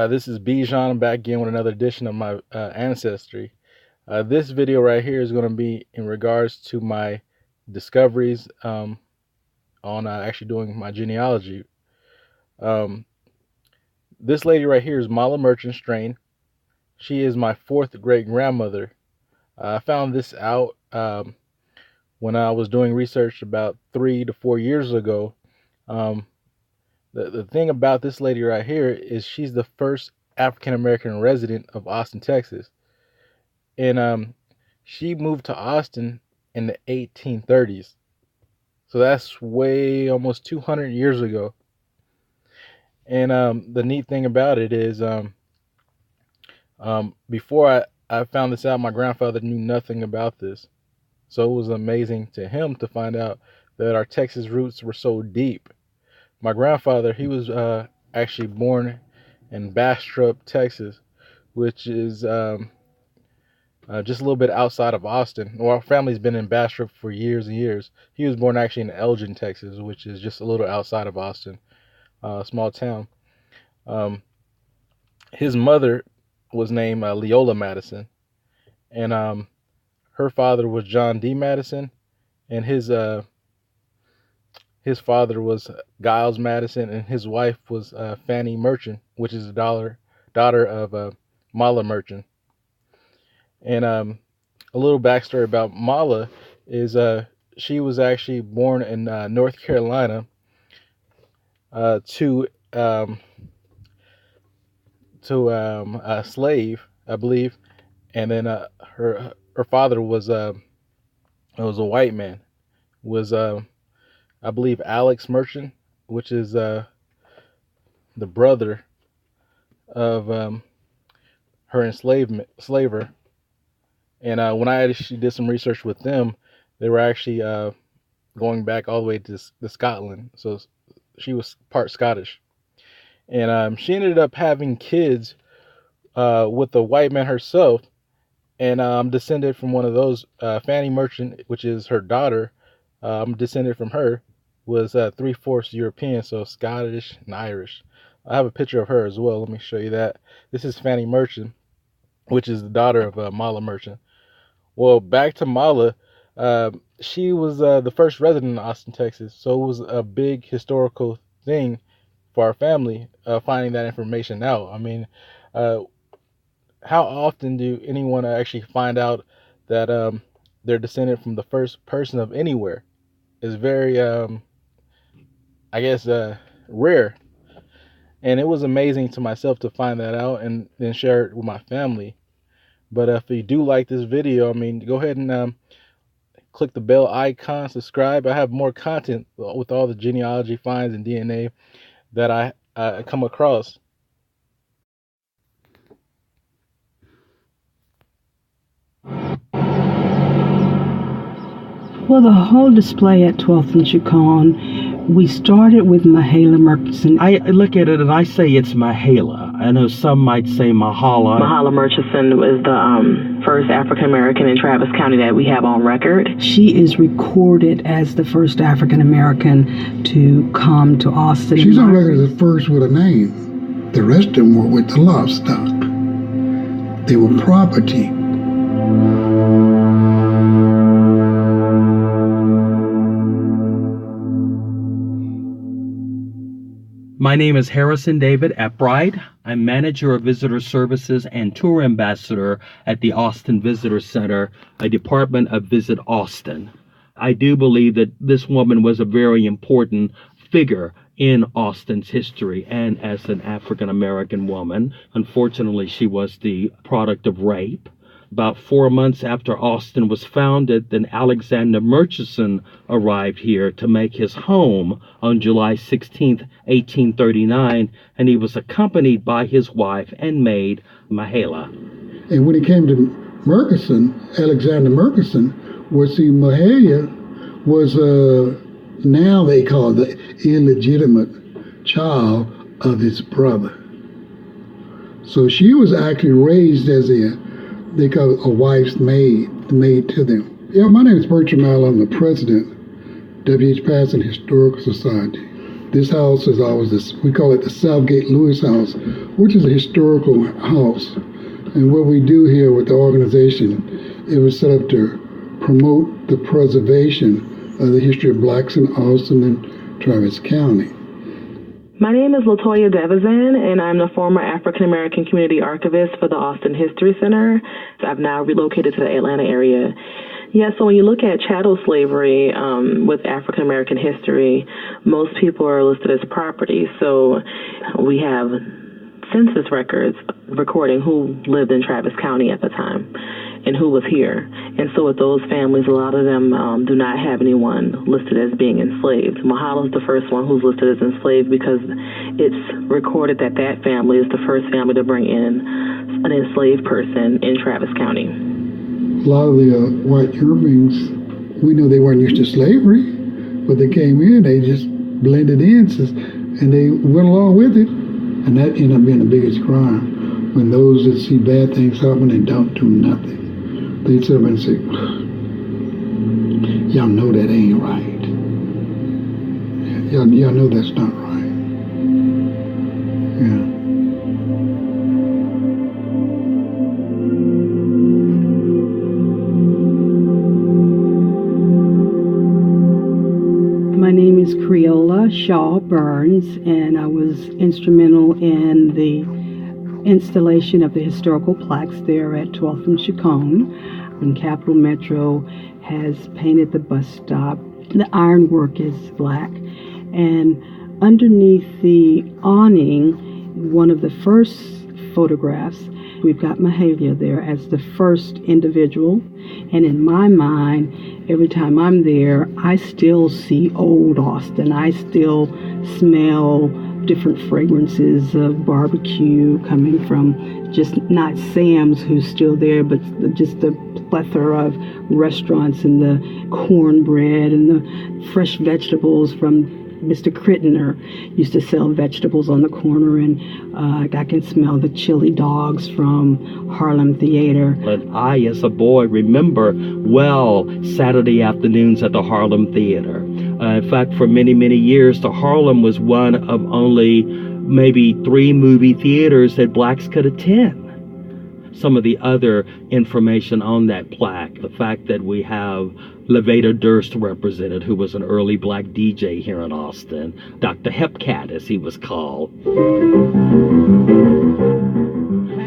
This is Bijan. I'm back again with another edition of my Ancestry. This video right here is going to be in regards to my discoveries on actually doing my genealogy. This lady right here is Mala Merchant Strain. She is my fourth great grandmother. I found this out when I was doing research about 3 to 4 years ago. The thing about this lady right here is she's the first African American resident of Austin, Texas. And she moved to Austin in the 1830s. So that's way almost 200 years ago. And the neat thing about it is before I found this out, my grandfather knew nothing about this. So it was amazing to him to find out that our Texas roots were so deep. My grandfather, he was actually born in Bastrop, Texas, which is just a little bit outside of Austin. Well, our family's been in Bastrop for years and years. He was born actually in Elgin, Texas, which is just a little outside of Austin, a small town. His mother was named Leola Madison, and her father was John D. Madison, and his father was Giles Madison, and his wife was Fanny Merchant, which is the daughter of Mala Merchant. And a little backstory about Mala is she was actually born in North Carolina to a slave, I believe, and then her father was a white man, was I believe Alex Merchant, which is the brother of her enslaver. And when I actually did some research with them, they were actually going back all the way to Scotland. So she was part Scottish. And she ended up having kids with the white man herself. And I'm descended from one of those. Fanny Merchant, which is her daughter, I'm descended from her, was 3/4 European, so Scottish and Irish. I have a picture of her as well. Let me show you that. This is Fanny Merchant, which is the daughter of Mala Merchant. Well, back to Mala, she was the first resident in Austin, Texas, so it was a big historical thing for our family finding that information out. I mean, how often do anyone actually find out that they're descended from the first person of anywhere? It's very, I guess, rare. And it was amazing to myself to find that out and then share it with my family. But if you do like this video, I mean, go ahead and click the bell icon, subscribe. I have more content with all the genealogy finds and DNA that I come across. Well, the whole display at 12th and Chacon, we started with Mahala Murchison. I look at it and I say it's Mahala. I know some might say Mahala. Mahala Murchison was the first African American in Travis County that we have on record. She is recorded as the first African American to come to Austin. She's on record as the first with a name. The rest of them were with the livestock. They were property. My name is Harrison David Epbright. I'm manager of visitor services and tour ambassador at the Austin Visitor Center, a department of Visit Austin. I do believe that this woman was a very important figure in Austin's history and as an African American woman. Unfortunately, she was the product of rape. About 4 months after Austin was founded, then Alexander Murchison arrived here to make his home on July 16th, 1839, and he was accompanied by his wife and maid, Mahala. And when it came to Murchison, Alexander Murchison, Mahala was now they call the illegitimate child of his brother. So she was actually raised as they call it a wife's maid to them. Yeah, my name is Bertram Allen. I'm the president, W.H. Patterson Historical Society. This house is always this, we call it the Southgate Lewis House, which is a historical house. And what we do here with the organization, it was set up to promote the preservation of the history of blacks in Austin and Travis County. My name is Latoya Devizan, and I'm the former African American community archivist for the Austin History Center. I've now relocated to the Atlanta area. Yeah, so when you look at chattel slavery with African American history, most people are listed as property. So we have census records recording who lived in Travis County at the time and who was here. And so with those families, a lot of them do not have anyone listed as being enslaved. Mahala's the first one who's listed as enslaved because it's recorded that that family is the first family to bring in an enslaved person in Travis County. A lot of the white Europeans, we know they weren't used to slavery, but they came in, they just blended in, and they went along with it. And that ended up being the biggest crime. When those that see bad things happen and don't do nothing, they sit up and say, y'all know that ain't right. Y'all know that's not right. Yeah. My name is Creola Shaw Burns, and I was instrumental in the installation of the historical plaques there at 12th and Chacon. When Capital Metro has painted the bus stop, the ironwork is black, and underneath the awning, one of the first photographs, we've got Mahalia there as the first individual. And in my mind, every time I'm there, I still see old Austin. I still smell different fragrances of barbecue coming from just not Sam's, who's still there, but just the plethora of restaurants and the cornbread and the fresh vegetables from Mr. Crittner used to sell vegetables on the corner, and I can smell the chili dogs from Harlem Theater. But I, as a boy, remember well Saturday afternoons at the Harlem Theater. In fact, for many, many years, the Harlem was one of only maybe 3 movie theaters that blacks could attend. Some of the other information on that plaque, the fact that we have Levada Durst represented, who was an early black DJ here in Austin, Dr. Hepcat, as he was called.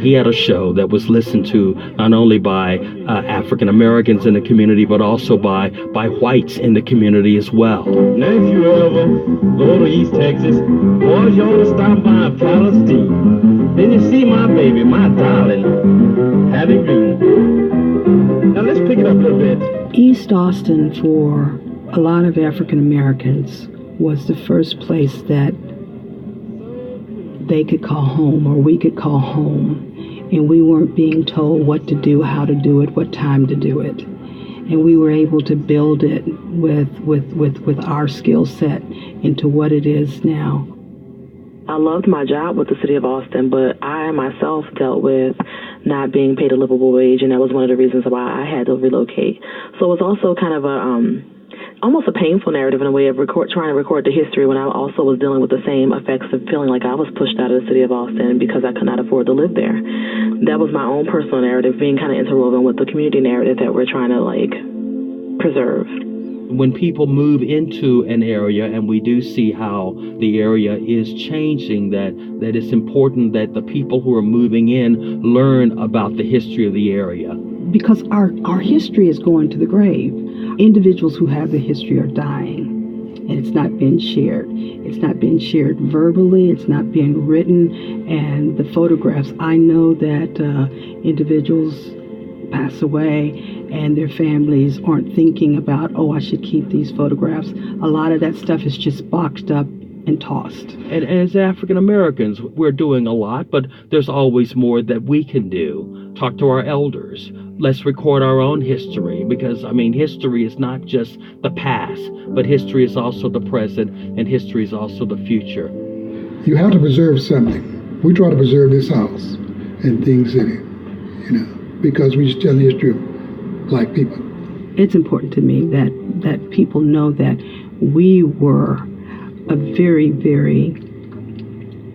He had a show that was listened to not only by African Americans in the community, but also by whites in the community as well. Now, if you ever go to East Texas, boys, you ought to stop by Palestine. Then you see my baby, my darling, Hattie Green. Now, let's pick it up a little bit. East Austin, for a lot of African Americans, was the first place that they could call home, or we could call home. And we weren't being told what to do, how to do it, what time to do it. And we were able to build it with our skill set into what it is now. I loved my job with the city of Austin, but I myself dealt with not being paid a livable wage, and that was one of the reasons why I had to relocate. So it was also kind of almost a painful narrative in a way of trying to record the history when I also was dealing with the same effects of feeling like I was pushed out of the city of Austin because I could not afford to live there. That was my own personal narrative being kind of interwoven with the community narrative that we're trying to preserve. When people move into an area, and we do see how the area is changing, that it's important that the people who are moving in learn about the history of the area. Because our history is going to the grave. Individuals who have the history are dying, and it's not being shared. It's not being shared verbally. It's not being written. And the photographs, I know that individuals pass away and their families aren't thinking about, oh, I should keep these photographs. A lot of that stuff is just boxed up and tossed. And as African Americans, we're doing a lot, but there's always more that we can do. Talk to our elders. Let's record our own history, because, history is not just the past, but history is also the present, and history is also the future. You have to preserve something. We try to preserve this house and things in it, because we just tell the history of black people. It's important to me that people know that we were a very, very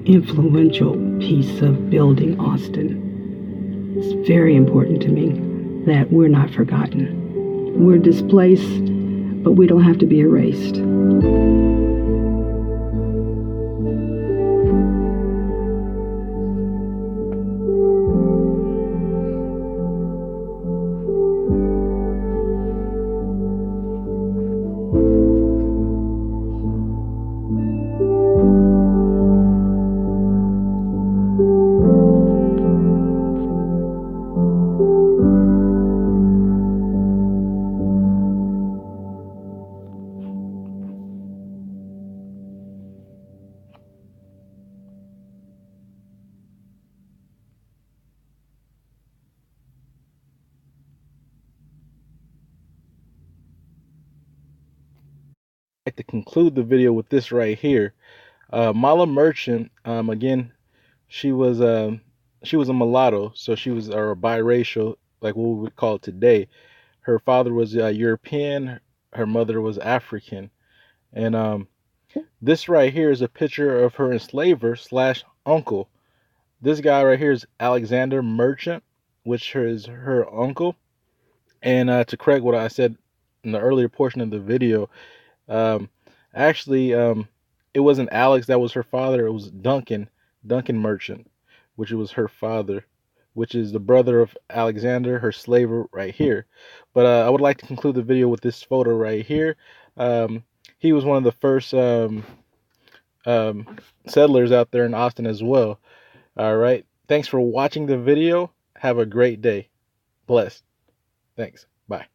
influential piece of building Austin. It's very important to me that we're not forgotten. We're displaced, but we don't have to be erased. Like to conclude the video with this right here. Mala Merchant, again, she was a mulatto, so she was or biracial, like what we would call it today. Her father was European, her mother was African, and this right here is a picture of her enslaver slash uncle. This guy right here is Alexander Merchant, which is her uncle. And to correct what I said in the earlier portion of the video, um, actually, it wasn't Alex that was her father. It was Duncan Merchant, which was her father, which is the brother of Alexander, her slaver right here. But I would like to conclude the video with this photo right here. He was one of the first um, settlers out there in Austin as well. All right. Thanks for watching the video. Have a great day. Blessed. Thanks. Bye.